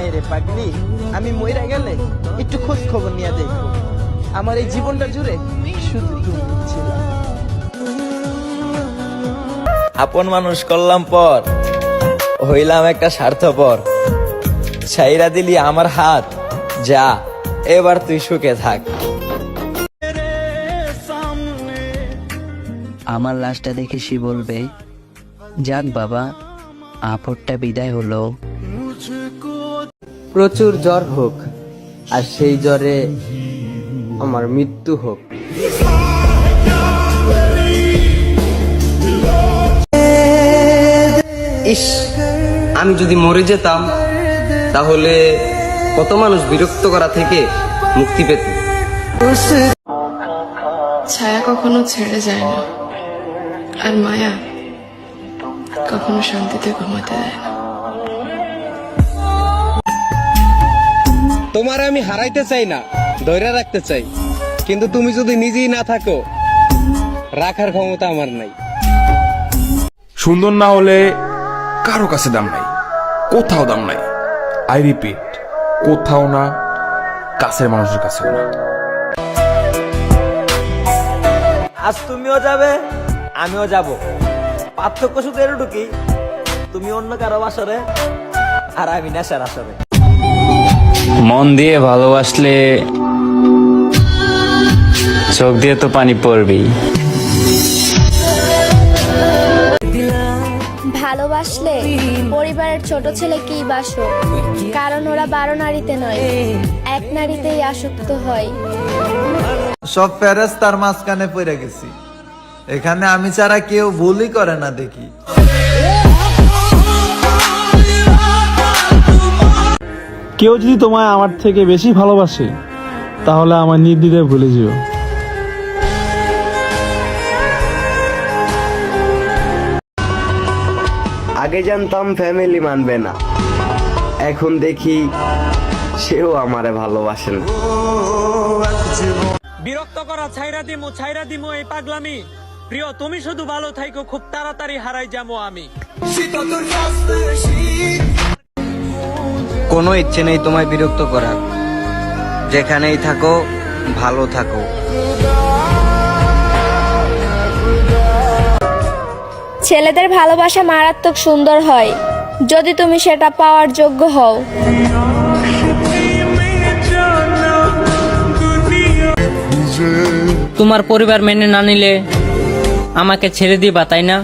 বাইরে পাগলি, আমি মইরা গেলে একটু খোঁজ খবর নিয়ে দেখো। আমার এই জীবনটা জুড়ে শুধু তুমি ছিলাম। আপন মানুষ করলাম পর, হইলাম একটা স্বার্থপর। ছাইরা দিলি আমার হাত, যা এবার তুই সুখে থাক। আমার লাশটা দেখে সে বলবে, যাক বাবা, আপদটা বিদায় হলো। প্রচুর জ্বর হোক, আর সেই জ্বরে আমার মৃত্যু হোক। ইস, আমি যদি মরে যেতাম তাহলে কত মানুষ বিরক্ত করা থেকে মুক্তি পেত। ছায়া কখনো ছেড়ে যায় না, আর মায়া কখনো শান্তিতে ঘুমাতে দেয় না। তোমার আমি হারাইতে চাই না, ধৈর্য রাখতে চাই, কিন্তু তুমি যদি নিজেই না থাকো, রাখার ক্ষমতা আমার নাই। সুন্দর না হলে কারো কাছে দাম নাই, কোথাও দাম নাই। আই রিপিট, কোথাও না, কাছের মানুষের কাছেও না। আজ তুমিও যাবে, আমিও যাব। পার্থক্য শুধু এটুকুই, তুমি অন্য কারো আসরে, আর আমি নেশার আসরে। মন দিয়ে ভালোবাসলে চোখ দিয়ে তো পানি পড়বেই। ভালোবাসলে পরিবারের ছোট ছেলে কি বাসো, কারণ ওরা 12 নারীতে নয়, এক নারীতেই আসক্ত হয়। সব ফেরেশতার মাঝখানে পড়ে গেছি, এখানে আমি ছাড়া কেউ ভুলই করে না দেখি। কেউ যদি তোমায় আমার থেকে বেশি ভালোবাসে, তাহলে আমার নির্দ্বিধায় ভুলে যেও। আগে জানতাম ফ্যামিলি মানবে না, এখন দেখি সেও আমারে ভালোবাসেন। বিরক্ত করা ছাইরা দিমু এই পাগলামি। প্রিয়, তুমি শুধু ভালো থাইকো, খুব তাড়াতাড়ি হারাই যাবো আমি। কোনো ইচ্ছে নেই তোমায় বিরক্ত করার, যেখানেই থাকো ভালো থাকো। ছেলেদের ভালোবাসা মারাত্মক সুন্দর হয়, যদি তুমি সেটা পাওয়ার যোগ্য হও। তোমার পরিবার মেনে না নিলে আমাকে ছেড়ে দিবা, তাই না?